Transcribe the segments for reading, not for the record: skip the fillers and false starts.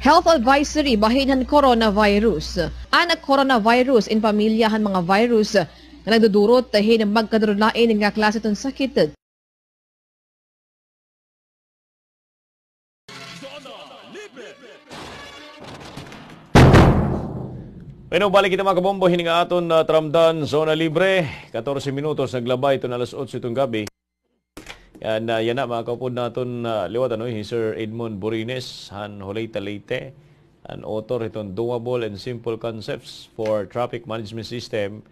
Health Advisory bahinan coronavirus. Anak coronavirus in pamilyahan mga virus na nagdudurot tahin magkadurulain nga klase itong sakit. Bueno, balik kita mga kabombo, hininga aton na Tramdan, Zona Libre. 14 minutos, naglabay ito na alas 8 itong gabi. Yan na mga kapod natin liwat Sir Edmond Borines, han Hulay Talite, an author itong Doable and Simple Concepts for Traffic Management System.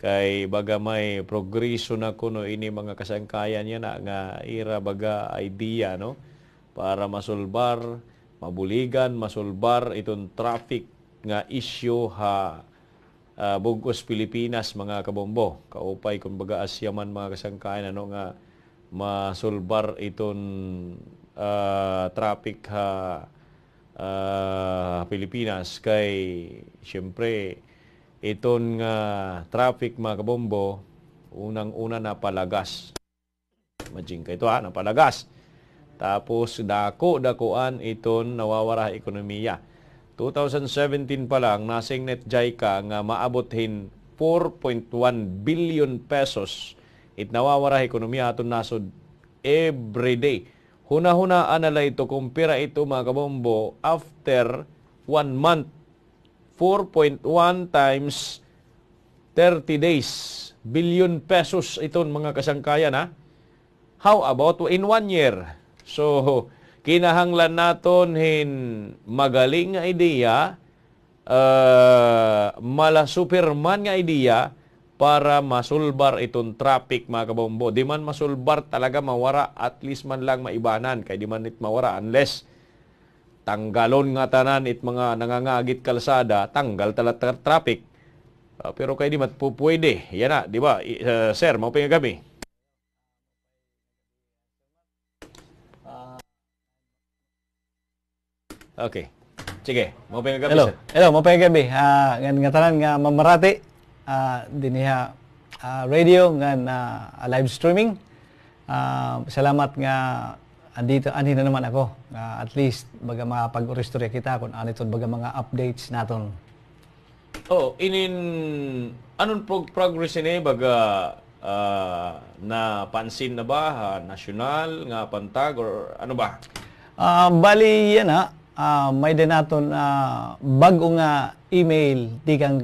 Kay baga may progreso na kuno ini mga kasangkayan niya na nga ira baga idea no para masulbar, mabuligan, masulbar itong traffic nga issue bugos Pilipinas mga kabombo. Kaupay kung baga asyaman mga kasangkayan nga masulbar iton traffic Pilipinas kay siyempre iton nga traffic mga kabombo unang-una napalagas. Imagine kay ito napalagas. Tapos dakuan iton nawawara ekonomiya. 2017 pa lang nasing net JICA nga maabothin 4.1 billion pesos it nawawara ekonomiya aton nasod every day. Huna-huna anala ito kumpira ito mga kabombo after 1 month 4.1 times 30 days billion pesos iton mga kasangkayan How about in 1 year? So kinahanglan naton magaling nga idea mala superman nga idea para masulbar itong traffic mga kabombo. Di man masulbar talaga mawara, at least man lang maibanan. Kaya di man it mawara unless tanggalon nga tanan it mga nangangagit kalsada, tanggal talaga traffic. Pero kaya di man pwede. Yan na, di ba? Sir, maupay nga gabi. Okay. Sige, maupay nga gabi, hello. Sir. Hello, maupay nga gabi. Nga tanan nga mamarati. Diniha radio nga live streaming. Salamat nga andito na naman ako. At least baga makapag-oristorya kita kung ano ito baga mga updates naton. Anong progress ini baga napansin na ba national nga pantag or ano ba? Bali yan may din naton bago nga email di kang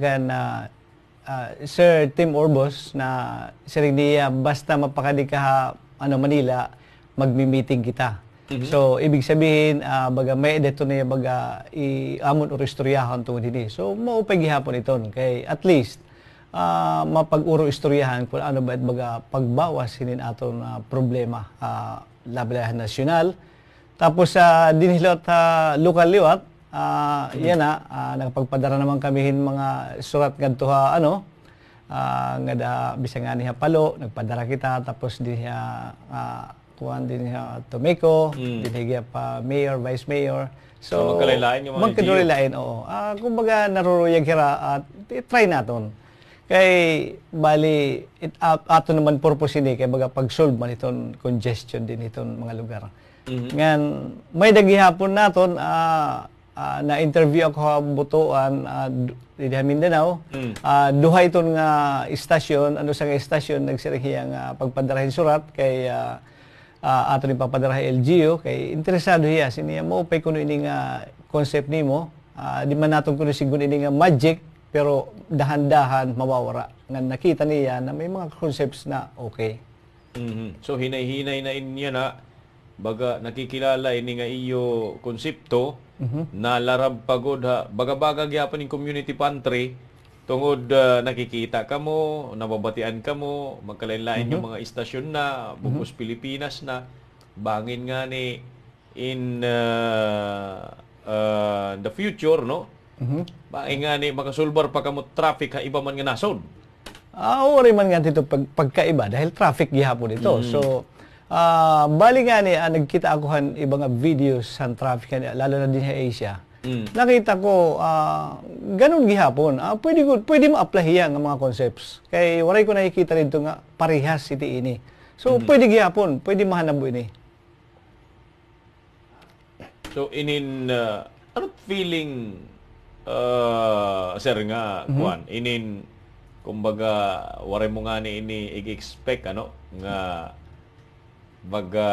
Sir Tim Orbos na siring niya basta mapakadi ka Manila magmi-meeting kita. Mm-hmm. So ibig sabihin baga may dito na baga amon or istoryahan tungod dinhi. So mao pa gihapon iton kay at least mapag-uro istoryahan kung ano ba baga pagbawas hinin aton problema labi-labi nasyonal. Tapos dinhilot lokal liwat yan nagpagpadara naman kami mga surat ngadto nga da bisang nga niya palo nagpadara kita tapos diha kuan diha Tomeco dinhiya pa mayor vice mayor so magkalailain yung mga magkalailain oo kumbaga naruruyag hira at try naton kay bali ato naman purpose ni kay baga pag-solve man iton congestion din iton mga lugar. Ngan may dagihapon naton na-interview ako butuan di Mindanao. Duha iton nga istasyon, ano sa nga istasyon nagsirihiyang pagpadarahin surat kay ato ni papadarahin LGU kay interesado hiya siniya mo pay kuno ini nga concept nimo. Di man naton kuno sigun ini nga magic pero dahan-dahan mawawara. Nga nakita niya na may mga concepts na okay. So hinay-hinay na inya na baga nakikilala ini nga iyo konsepto na larab pagod baga-baga gyapon ning community pantry tungod nakikita kamo nababatian kamo magkalain-lain yung mga istasyon na bugos Pilipinas na bangin nga ni in the future no bangin nga ni makasulbar pa kamo traffic iba man nga nasod ori man nga dito pagkaiba dahil traffic gihapon ito so bali nga ni nagkita ako ibang videos sa traffic lalo na din sa Asia. Nakita ko ganun gihapon. Pwede ma-apply ang mga concepts. Kay waray ko nakikita dito nga parehas iti ini. So pwede gihapon, pwede mahanap ini. So inin ano feeling sir nga kuan inin kumbaga wari mo nga ni ini i-expect ano nga baga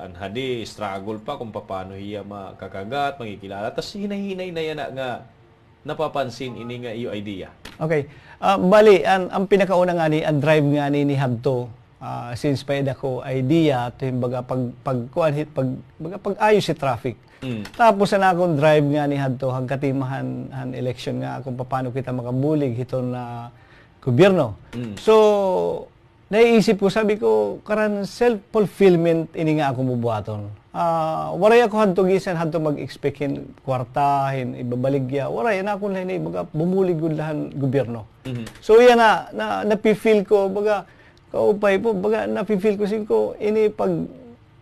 anhadi struggle pa kung paano hiya makakagat, magkikilala. Tas hinay-hinay na yan nga napapansin ini nga iyo idea. Okay. Bali, ang pinakauna nga ni, ang drive nga ni Hadto, since pa ako idea, ito yung pag-ayos si traffic. Tapos na akong drive nga ni Hadto, hangkatimahan election nga kung paano kita makabulig ito na gobyerno. So, naiisip ko, sabi ko, karan self-fulfillment ini nga akong bubuhaton. Waray ako hadto gisan, hadto mag-expect kwartahin, ibabaligya. Waray, na akong lahin, bumulig lahan gobyerno. So, yan napifeel ko, baga, kaupay po, baga, napifeel ko ko, ini pag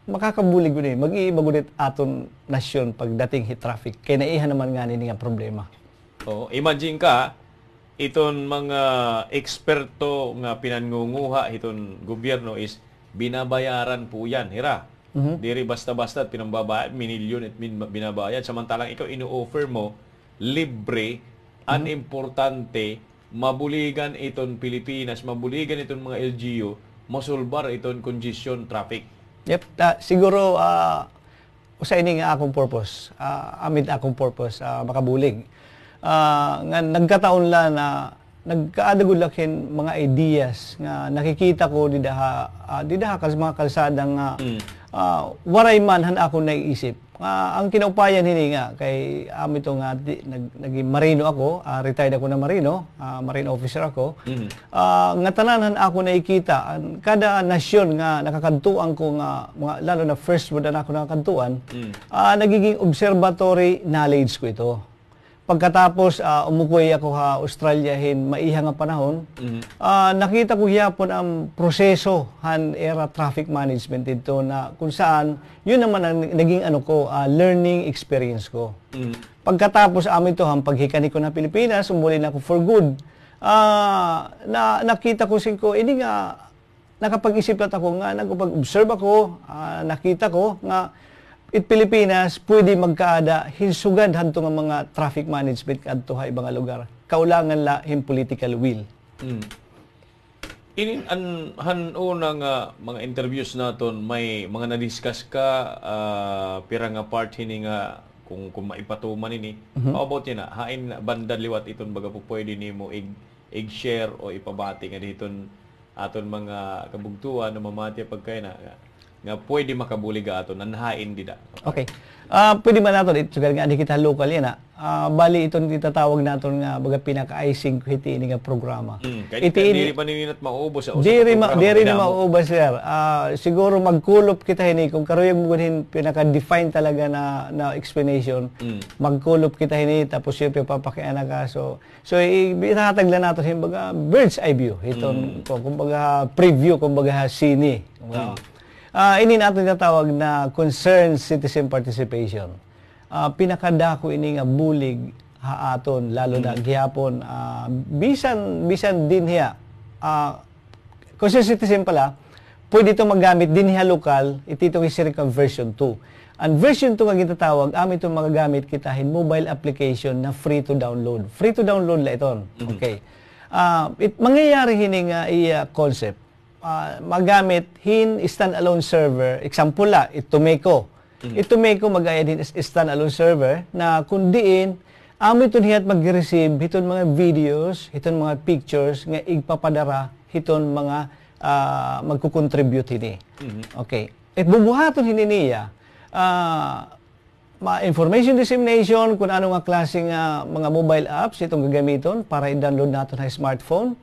makakabulig ko mag-iiba gunit aton nasyon pagdating hit traffic. Kaya naihan naman nga nini nga problema. Oh, imagine ka, iton mga eksperto nga pinangunguha iton gobyerno is binabayaran po yan, hira. Diri basta-basta at pinambabayad, minilyon at binabayad. Samantalang ikaw ino-offer mo, libre, unimportante, mabuligan iton Pilipinas, mabuligan iton mga LGU, masulbar iton congestion traffic. Yep, siguro usa ini nga akong purpose, amid akong purpose makabulig. Nga nagkataon lang na nagkaadagod lakin mga ideas nga nakikita ko didaha kas mga kalsadang waray man han ako naiisip. Ang kinaupayan hini nga kay amito nga naging marino ako, retired ako na marino, marine officer ako. Nga tananan ako nakikita kada nasyon nga nakakantuan ko nga mga, lalo na first word na ako nakakantuan, nagiging observatory knowledge ko ito. Pagkatapos umukoy ako Australia maiha nga panahon, nakita ko gyapon ang proseso han era traffic management dito na kung saan yun naman ang naging learning experience ko. Pagkatapos amin to paghikani ko na Pilipinas, umuli na ako for good. Nakita ko ini nga nakapag-isip ako nga nagpag-observe ako, nakita ko nga Pilipinas pwede magkaada hinsugad hanto nga mga traffic management kadto ha ibang lugar. Kaulangan la political will. Inin unang mga interviews naton may mga na-discuss ka pira nga part hini nga kung maipatuman ini. How about yun hain banda liwat iton baga po pwede nimo i-share o ipabati nga diton aton mga kabugtuan na mamati pagkay nga pwede makabulig aton nanhain dida. Okay. Pwede ba nato ito nga di kita local yan bali itong itatawag naton nga baga pinaka-icing hiti ini nga programa. Diri pa nininat mauubos sa diri na mauubos sir. Siguro magkulop kita hini kung karoy mo gunin pinaka-define talaga na explanation. Magkulop kita hini tapos syempre papakiana ka so itataglan nato hin baga bird's eye view itong kumbaga preview kumbaga sini. Ini natin natawag na concerned citizen participation. Pinakadako ini nga bulig haaton lalo na gihapon bisan din hiya. Concerned citizen pala pwede ito magamit din hiya lokal itong isirik ang version 2. Ang version 2 nga gitatawag amin itong magagamit kitahin mobile application na free to download. Free to download la iton. Okay. Mangyayari hini nga concept. Magamit stand-alone server. Example Itomeco. Itomeco magaya din stand-alone server na kung diin, amo ito hiyat mag-receive hiton mga videos, hiton mga pictures nga igpapadara hiton mga magkukontribute hini. Okay. Bubuhaton hini niya information dissemination kung ano nga klaseng mga mobile apps itong gagamiton para i-download natin sa smartphone.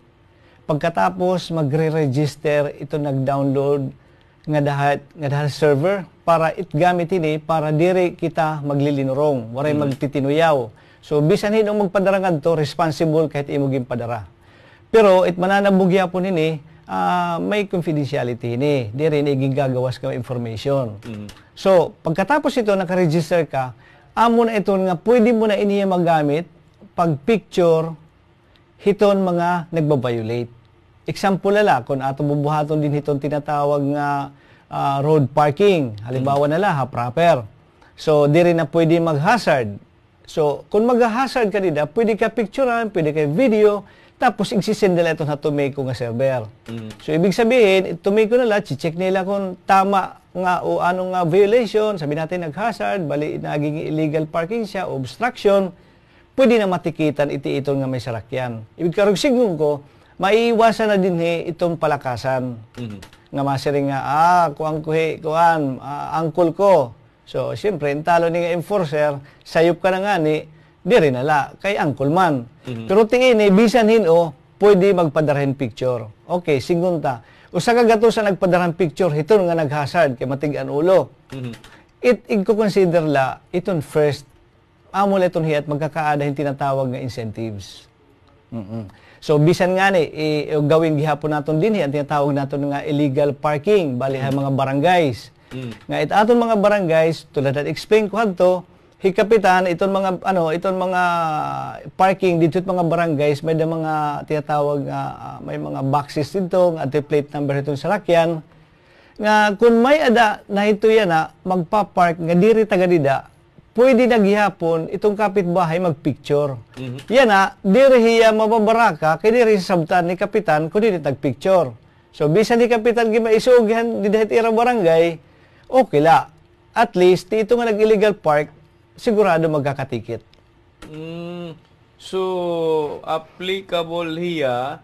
Pagkatapos magre-register ito nag-download nga dahil server para itgamit ini para diri kita maglilinurong, waray magtitinuyaw. So bisan hinong magpadarangan to responsible kahit imong padara. Pero mananabugya po nini may confidentiality ini. Diri ni gagawas ka information. So pagkatapos ito naka-register ka, amo na ito nga pwede mo na iniya magamit pag picture hiton mga nagbabiolate. Example kung ato bubuhaton din hiton tinatawag nga road parking. Halimbawa proper. So, di rin na pwede mag-hazard. So, kung mag-hazard ka nila, pwede ka picturean, pwede ka video, tapos igsisend nila ito sa Tomeco nga server. So, ibig sabihin, Tomeco nila, check nila kung tama nga o anong nga violation, sabi natin nag-hazard, bali naging illegal parking siya, obstruction, pwede na matikitan iti nga may sarakyan. Ibig karong sigun ko, maiiwasan na din itong palakasan. Nga masiring nga, angkol ko. So, siyempre, talo ni nga enforcer, sayop ka na nga ni, di rin nala, kay angkol man. Pero tingin bisan pwede magpadarahin picture. Okay, sigunta. Usa ka gato sa nagpadarahin picture, ito nga naghazard, kay matigan ulo. Iko-consider la, iton first, amol iton hiyat, magkakaadahin tinatawag nga incentives. So, bisan nga ni, gawin gihapon natin din, ang tinatawag natin nga illegal parking, bali mga barangays. Nga aton mga barangays, tulad at explain ko hadto, hikapitan, iton mga parking dito mga barangays, may mga tinatawag may mga boxes dito, at plate number itong sarakyan, nga kung may ada na ito yan magpa-park, nga diri taga-dida, pwede naghihapon itong kapitbahay magpicture. Yan diri hiya mababaraka, kaya diri sabtan ni kapitan, kung diri tag-picture. So, bisan ni kapitan gimaisugihan di dahit ira barangay, okay la. At least, ito nga nag-illegal park, sigurado magkakatikit. So, applicable hiya,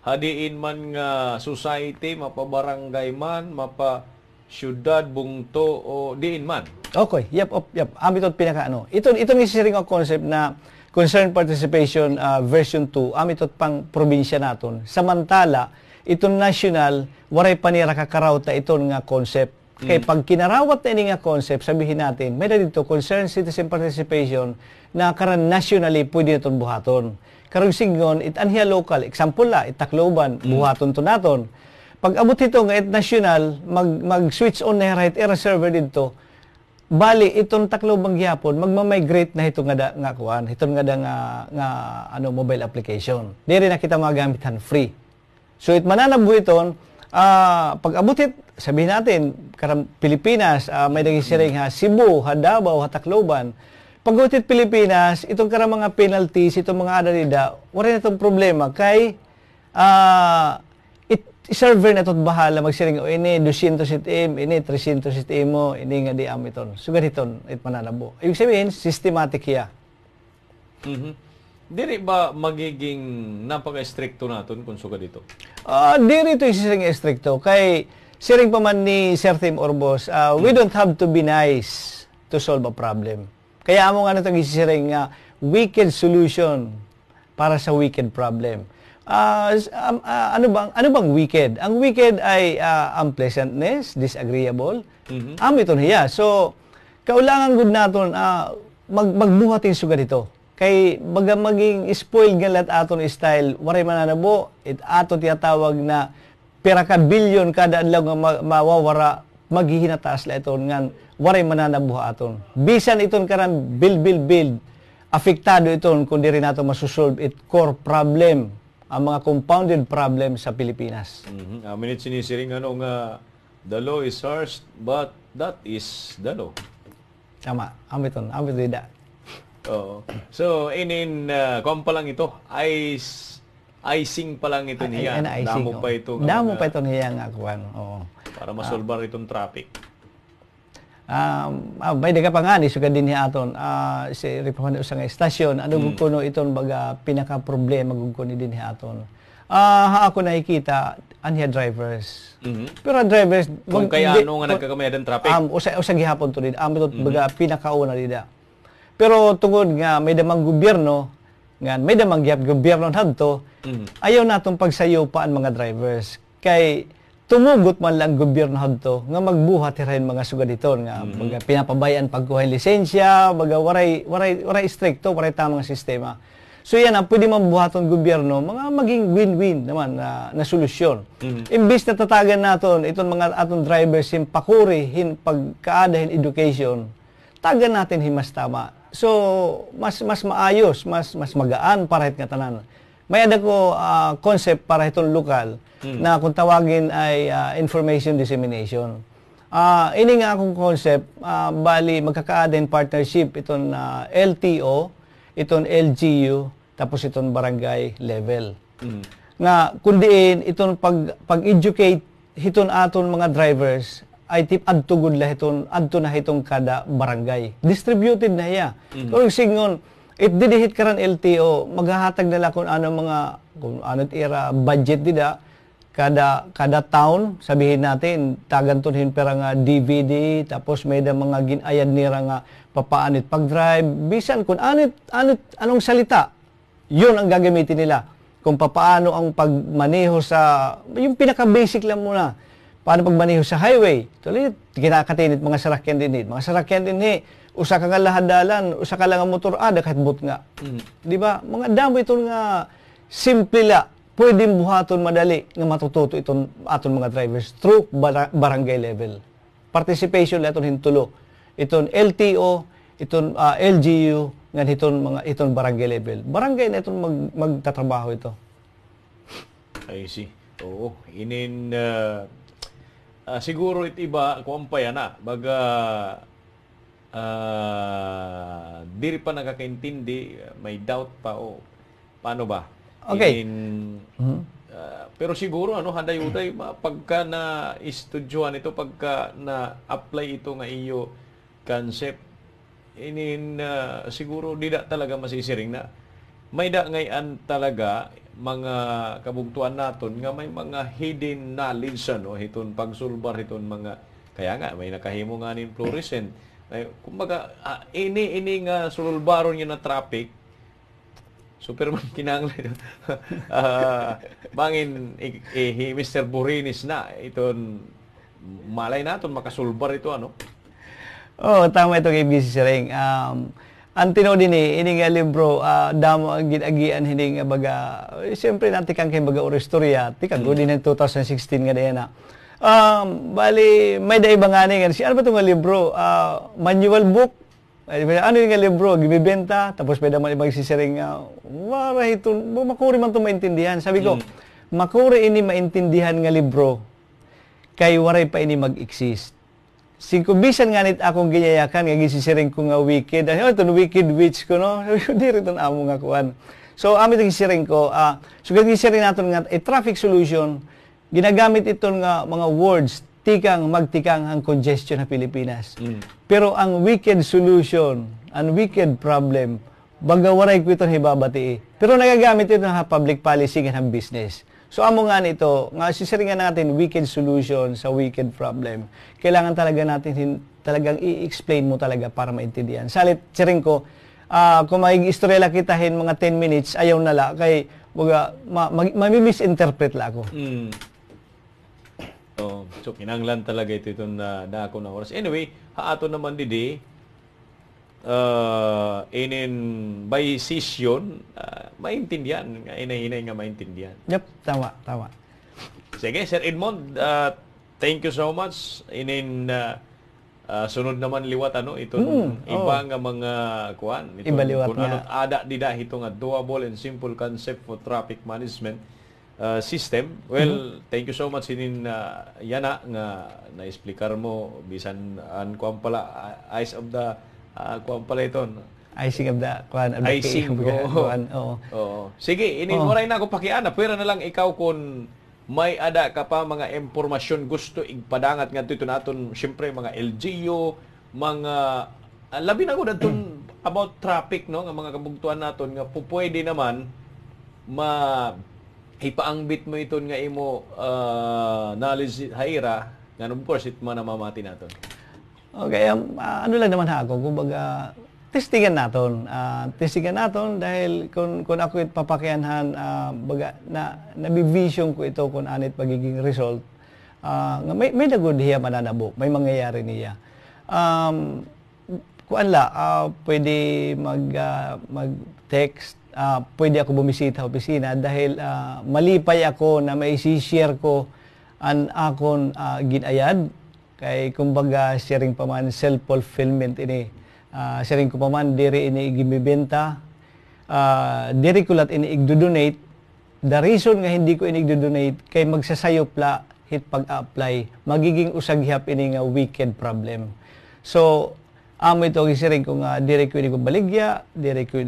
hadiin man nga society, mapabarangay man, mapa-syudad, bungto, o diin man. Okay, yep. Ito pinaka-ano. Ito isiring ang concept na concerned participation version 2, ito pang probinsya naton. Samantala, itong national, waray panira kakarawta ito nga concept. Kaya pag kinarawat na ini nga concept, sabihin natin, may na dito concerned citizen participation na karan nationally pwede naton buhaton. Karong singon, anhiya local, example la, Tacloban, buhaton to naton. Pag abot ito nga national, mag-switch on na right era server dito, bali itong Tacloban gyapon magma-migrate na ito nga kuan, ito nga mobile application. Diri na kita magamitan free. So mananabo iton pag abutit, sabihin natin, karang Pilipinas, may nagisiring Cebu, Davao, Tacloban. Pag abutit Pilipinas, itong karang mga penalties, itong mga adalida, wala na itong problema. Kay, server na ito't bahala magsiring, ini 200 itim, ini 300 itim mo, ini nga di amiton. So, ganiton, it mananabo. Ibig sabihin, systematic hiya. Diri ba magiging napaka-stricto naton kung suga dito? Diri ito isising stricto. Kay siring pa man ni Sir Tim Orbos, we don't have to be nice to solve a problem. Kaya amo nga itong isisiring wicked solution para sa wicked problem. Ano bang wicked? Ang wicked ay unpleasantness, disagreeable. Amiton hiya. So, kaulangan gud naton magbuhatin suga dito. Kay baga maging spoiled nga lat aton style, waray mananabo, ato tiyatawag na pera ka bilyon kada adlaw nga mawawara, maghihinataas la iton nga waray mananabo aton. Bisan iton karan build, apektado iton kung diri nato masusolve it core problem, ang mga compounded problem sa Pilipinas. Minute sinisiring nga the law is harsh, but that is the law. Tama, amiton dida. Oo. So, kung pa lang ito, icing pa lang ito niya. Damo pa ito. Damo pa ito niya nga kuwan. Oo. Para masolbar itong traffic. May daga pa nga ni sugad din niya aton. Si Ripaman sa nga estasyon, ano kuno iton baga pinaka-problema kuno din niya aton. Ako nakikita anya drivers. Pero drivers kung kaya ano nga nagkakamayan ng traffic. Usa gihapon to din. Ito baga pinakauna dida. Pero tungod nga may damang gobyerno, nga may damang gobyerno hadto, ayaw natong pagsayo pa ang mga drivers. Kay tumugot man lang gobyerno hadto nga magbuhat irahin mga sugaditon nga mga pinapabayaan pagkuha lisensya, baga waray stricto, waray tamang sistema. So yan ang pwede mabuhaton gobyerno, mga maging win-win naman na solusyon. Imbis na tatagan naton itong mga atong drivers yung pakuri, pagkaadahin education, tagan natin himas tama. So, mas maayos, mas magaan para nga tanan. May ada ko concept para itong lokal na kung tawagin ay information dissemination. Ini nga akong concept, bali magkaka-add partnership itong LTO, itong LGU, tapos itong barangay level. Nga kundiin itong pag-educate hiton aton mga drivers ay tip adto gud la hiton adto na hitong kada barangay. Distributed na hiya. Kung singon it didihit karan LTO, maghahatag nila kung ano ano't era budget dida kada town, sabihin natin tagantunhin pera nga DVD, tapos may da mga ginayad nira nga papaanit pag-drive, bisan kung anong salita, yun ang gagamitin nila. Kung papaano ang pagmaneho sa, yung pinaka-basic lang muna, paano pagmaneho sa highway. Tuloy, kinakatinit mga sarakyan din. Mga sarakyan din, usa ka nga lahadalan, usa ka lang ang motor, kahit but nga. Di ba? Mga damo ito nga simple la, pwedeng buhaton madali nga matututo itong aton mga drivers through barangay level. Participation la itong hintulo. Itong LTO, itong LGU, nga itong barangay level. Barangay na itong magtatrabaho ito. I see. Oo. Siguro iba kung pa yan baga diri pa nakakaintindi, may doubt pa paano ba? Okay. Pero siguro handay-uday pagka na estudyuhan ito, pagka na apply ito nga iyo concept, siguro di da talaga masisiring na may da ngayon talaga mga kabugtuan naton nga may mga hidden knowledge hiton pagsulbar hiton mga, kaya nga may nakahimo nga nin fluorescent, kumbaga ini nga sulbaron yun na traffic. Superman kinanglan. Bangin Mr. Burinis na iton malay naton makasulbar ito Tama ito kay BC Sering. Ang tinaw din ini nga libro, damo ang ginagian hindi nga baga, siyempre natin kang kay baga oristorya, tika din ng 2016 nga dayan bali, may da iba nga nga, ano ba ito nga libro? Manual book. Ano yung nga libro, gibibenta, tapos may daman ibang sisiring wala ito, makuri man ito maintindihan. Sabi ko, makuri ini maintindihan nga libro, kay waray pa ini mag-exist. Bisan nga nit akong ginyayakan, nga gisisiring ko nga wicked. Ito wicked witch ko, no? Di rin itong amo nga kuhan. So, amin itong gisiring ko. So, gisiring natin nga, traffic solution, ginagamit ito nga mga words, magtikang ang congestion sa Pilipinas. Pero ang wicked solution, ang wicked problem, bagawaray ko ito hibabati. Pero nagagamit ito sa public policy ng business. So amo nga nito, nga sisiringan natin wicked solution sa wicked problem. Kailangan talaga natin talagang i-explain mo talaga para maintindihan. Salit, siring ko, kung may istorya kitahin mga 10 minutes, ayaw nala, kay mami-misinterpret la ako. So kinanglan talaga ito na ako na oras. Anyway, haato naman didi by session maintindihan, inay nga maintindihan. Yep, tama. Sige, Sir Edmond, thank you so much. Sunod naman liwat itong iba nga mga kuan, iba liwat kung ano ada dida ito nga doable and simple concept for traffic management system. Well, thank you so much yana nga na-explicar mo bisan an kuan pala eyes of the kuan pala ito. Icing of the kuan. Icing. Oo. Sige, waray na ako pakiana. Pwera na lang ikaw kung may ada ka pa mga impormasyon gusto igpadangat nga dito naton, syempre mga LGU, mga labi na ko daton about traffic nga mga kabugtuan naton nga pupwede naman ipaangbit mo ito nga imo knowledge haira nga of course it mamamati naton. Okay, ano lang naman ako, kumbaga testingan naton dahil kung ako papakianhan baga nabivision ko ito kung anit magiging result nga may nagud hiya mananabo, may mangyayari niya. Pwede mag-text, pwede ako bumisita sa opisina dahil malipay ako na may share ko an akon ginayad kay kumbaga sharing pa man self-fulfillment ini. Sharing ko pa man diri ini gimibenta, diri ko lat ini igdo-donate. The reason nga hindi ko ini igdo-donate kay magsasayop la hit pag-apply magiging usaghihap ini nga wicked problem. So amo ito gisiring ko nga dire ko baligya, dire ko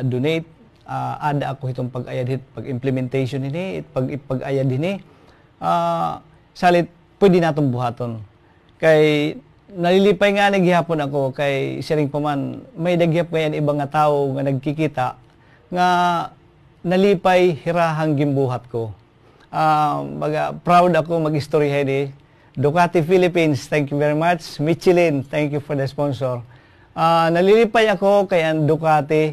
donate, ada ako itong pag-ayad hit pag-implementation ini, pag-ayad ini. Salit pwede natong buhaton. Kay nalilipay nga naghihapon ako kay siring paman may daghihap ngayon ibang nga tao nga nagkikita nga nalipay hirahang gimbuhat ko. Proud ako mag-istorya ni Ducati Philippines, thank you very much. Michelin, thank you for the sponsor. Nalilipay ako kay ang Ducati,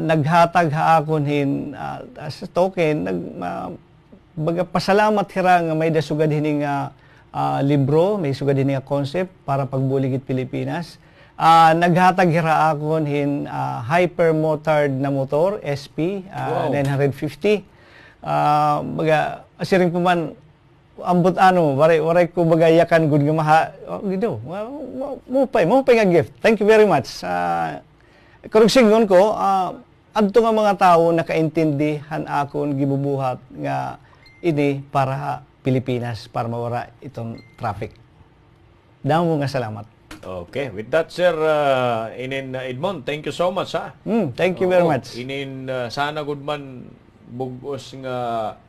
naghatag haakon hin as a token, pasalamat hira nga may dasugad hining libro, may sugad hining concept para pagbuligid Pilipinas. Naghatag hira akon hin hypermotard na motor, SP, 950. Asiring puman ambot waray ko bagayakan gud nga maha gido mo pay nga gift. Thank you very much. Karugsingon ko adto nga mga tawo nakaintindihan akon gibubuhat nga ini para Pilipinas para mawara itong traffic. Damo nga salamat. Okay, with that sir, Edmond, thank you so much ha. Thank you very much. Sana gud man bugos nga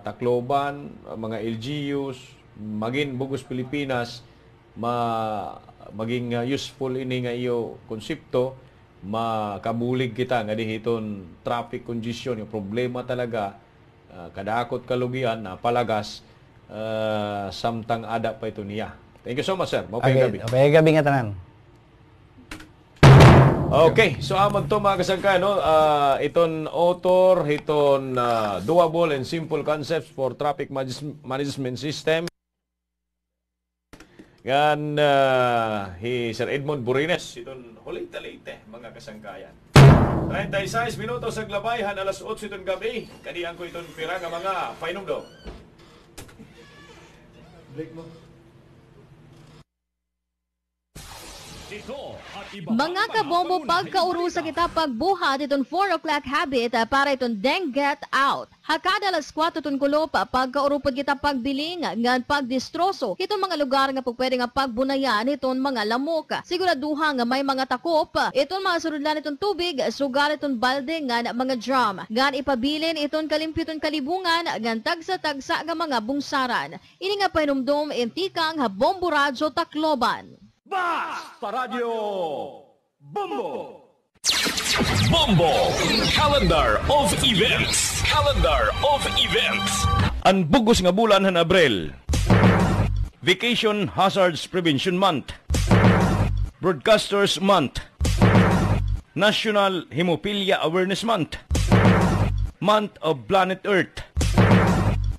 Tacloban, mga LGUs, maging bugos Pilipinas, maging useful ini nga iyo konsepto, makabulig kita nga dihiton traffic congestion, yung problema talaga, kadakot kalugian, palagas, samtang ada pa ito niya. Thank you so much, sir. Mapayang gabi. Mapayang gabi nga tanan. Okay, so amag to mga kasangkay, no? Iton author, iton doable and simple concepts for traffic management system. Yan, Sir Edmond Burines, iton hulita-lite mga kasangkayan. 36 minutos sa glabayhan, alas 8 iton gabi. Kaniang ko iton pira nga mga painumdo. Break mo. Mga kabombo, pagkaurusa kita pagbuhat itong 4 o'clock habit para itong deng get out. Hakada alas 4 itong kulop, pagkaurupod kita pagbiling, nga pagdistroso. Itong mga lugar nga pwede nga pagbunayan itong mga lamok. Siguraduha nga may mga takop. Itong mga surudlan itong tubig, sugal itong balde nga mga drum. Gan ipabilin itong kalimpyuton kalibungan, gan tagsa-tagsa nga mga bungsaran. Ini nga painumdom intikang Bombo Radyo Tacloban. Basta Radio Bombo! Bombo! Calendar of Events! Calendar of Events! Ang bugos nga bulan han Abril. Vacation Hazards Prevention Month. Broadcasters Month. National Hemophilia Awareness Month. Month of Planet Earth.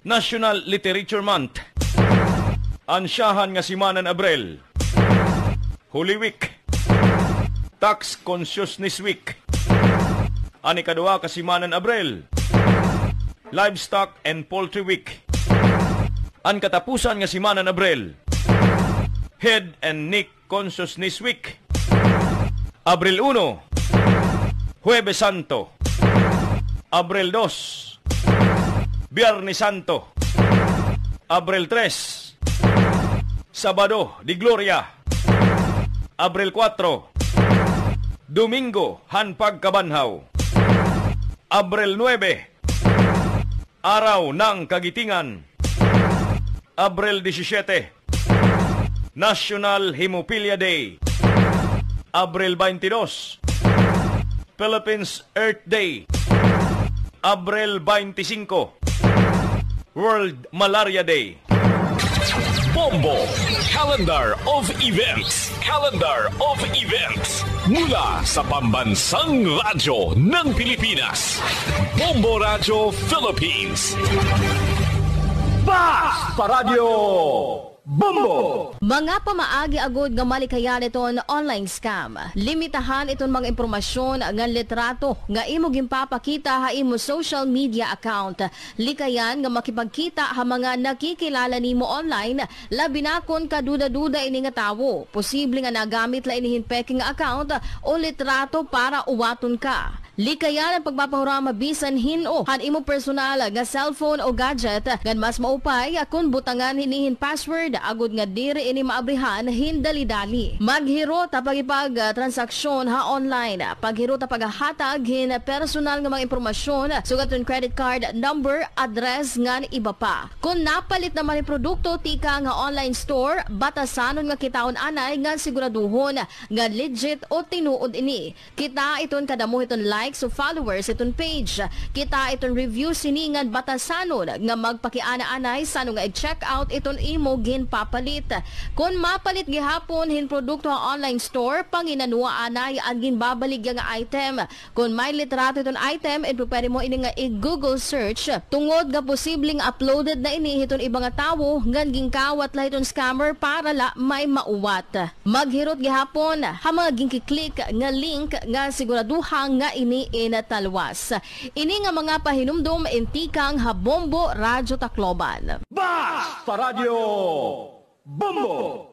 National Literature Month. Ansyahan nga simanan Abril. Holy Week, Tax Consciousness Week, ani kadua kasimanan Abril, Livestock and Poultry Week, an katapusan nga simanan Abril, Head and Neck Consciousness Week, Abril 1, Huwebes Santo, Abril 2, Biyernes Santo, Abril 3, Sabado di Gloria, Abril 4, Domingo, Hanpag Kabanhaw. Abril 9, Araw ng Kagitingan. Abril 17, National Hemophilia Day. Abril 22, Philippines Earth Day. Abril 25, World Malaria Day. Bombo! Calendar of Events! Calendar of Events! Mula sa pambansang radyo ng Pilipinas. Bombo Radio Philippines. Basta Radio Bombo! Mga pamaagi agod nga malikayan iton online scam. Limitahan iton mga impormasyon nga litrato nga imo ginpapakita ha imo social media account. Likayan nga makipagkita ha mga nakikilala nimo online, labi na kon kaduda-duda ini nga tawo. Posible nga nagamit la inihin peking account o litrato para uwaton ka. Likayan ang pagpapahurama bisan hino han imo personal nga cellphone o gadget gan mas maupay kung butangan hinihin password agud nga diri ini maabrihan hindali-dali. Maghiro ta pagipag transaksyon ha online. Paghiro ta paghatag hin personal nga mga impormasyon sugaton credit card number, address ngan iba pa. Kung napalit naman ang produkto tika nga online store, batasanon nga kitaon anay nga siguraduhon nga legit o tinuod ini. Kita iton kadamo iton likes o followers iton page. Kita iton review siningan batasanon nga magpakiana-anay sano nga i-check out iton imo ginpapalit. Kung mapalit gihapon hin produkto ang online store, panginanua anay ang ginbabalig nga item. Kung may litrato iton item, pwede mo ini nga i-Google search tungod nga posibleng uploaded na ini iton ibang tawo ngan gingkawat la iton scammer para la may mauwat. Maghirot gihapon ha mga gingkiklik nga link nga siguraduhang nga ini inatalwas. Ini nga mga pahinumdom intikang ha Bombo Radyo Tacloban. Basta Radio Bombo!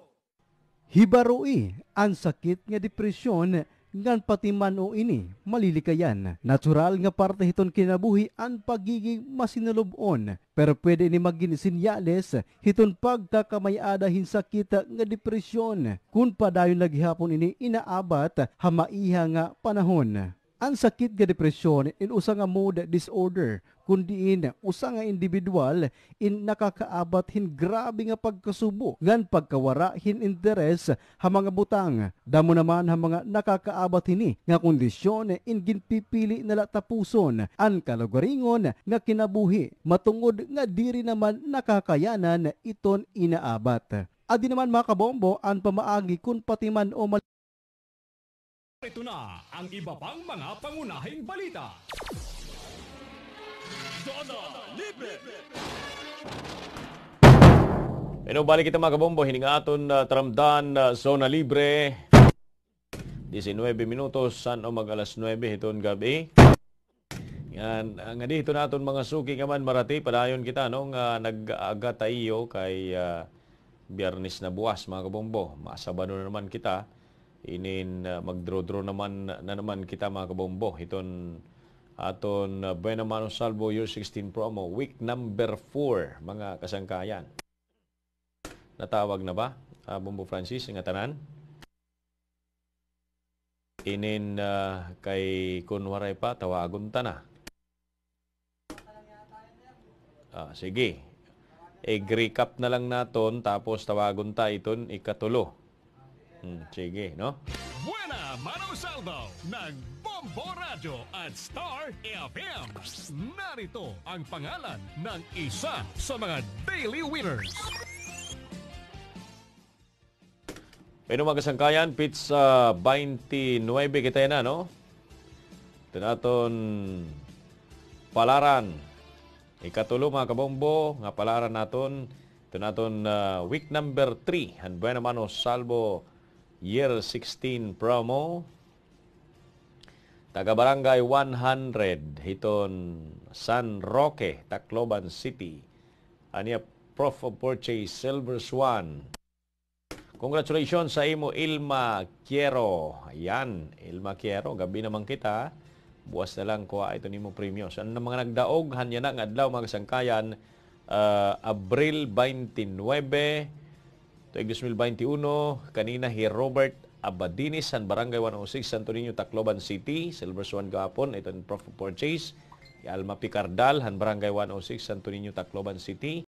Hibaroi ang sakit nga depresyon ngan pati man o ini malilikayan. Natural nga parte hiton kinabuhi ang pagiging masinulubon. Pero pwede ni maging sinyales hiton pagkakamayada hin sakit nga depresyon. Kung padayon naghihapon ini inaabat hamaiha nga panahon. Ang sakit nga depresyon in usa nga mood disorder kundiin usa nga individual in nakakaabat hin grabe nga pagkasubo ngan pagkawara hin interes ha mga butang. Damo naman ha mga nakakaabat hini nga kondisyon in ginpipili nala tapuson ang kalugaringon nga kinabuhi matungod nga diri naman nakakayanan iton inaabat. Adi naman mga kabombo ang pamaagi kun patiman o Ito na ang iba pang mga pangunahing balita. Zona Libre! Balik kita mga kabombo, hiningaton tramdan Zona Libre. 19 minutos, san o mag alas 9 hiton gabi. Yan, nga dito naton mga suki nga man marati, padayon kita no, nga nag-aga tayo kay Biyernes na buwas mga kabombo. Masabano na naman kita. Inin magdraw-draw naman kita mga kabombo. Iton aton Buena Mano Salvo Year 16 promo week number 4 mga kasangkayan. Natawag na ba Bombo Francis nga tanan? Inin kay kunwaray pa tawagon ta na. Sige. I-recap na lang naton tapos tawagon ta iton ikatulo. Sige, no? Buena Mano Salvo ng Bombo Radio at Star FM. Narito ang pangalan ng isa sa mga daily winners. Pero mga kasangkayan, pizza 29 kita na, no? Ito naton palaran. Ikatulo mga kabombo, nga palaran naton. Ito naton week number 3. And Buena Mano Salvo Year 16 promo. Taga Barangay 100 hiton San Roque, Tacloban City. Ania Prof of Purchase Silver Swan. Congratulations sa imo Ilma Quiero. Ayan, Ilma Quiero, gabi naman kita. Buwas na lang kuha ito nimo premium. So, ano mga nagdaog hanya na nga adlaw mga kasangkayan Abril 29 Tuig 2021, kanina hi Robert Abadinis, San Barangay 106, Santo Niño, Tacloban City, Silver Swan gahapon, ito ang Prof of Purchase. Alma Picardal, Han Barangay 106, Santo Niño, Tacloban City.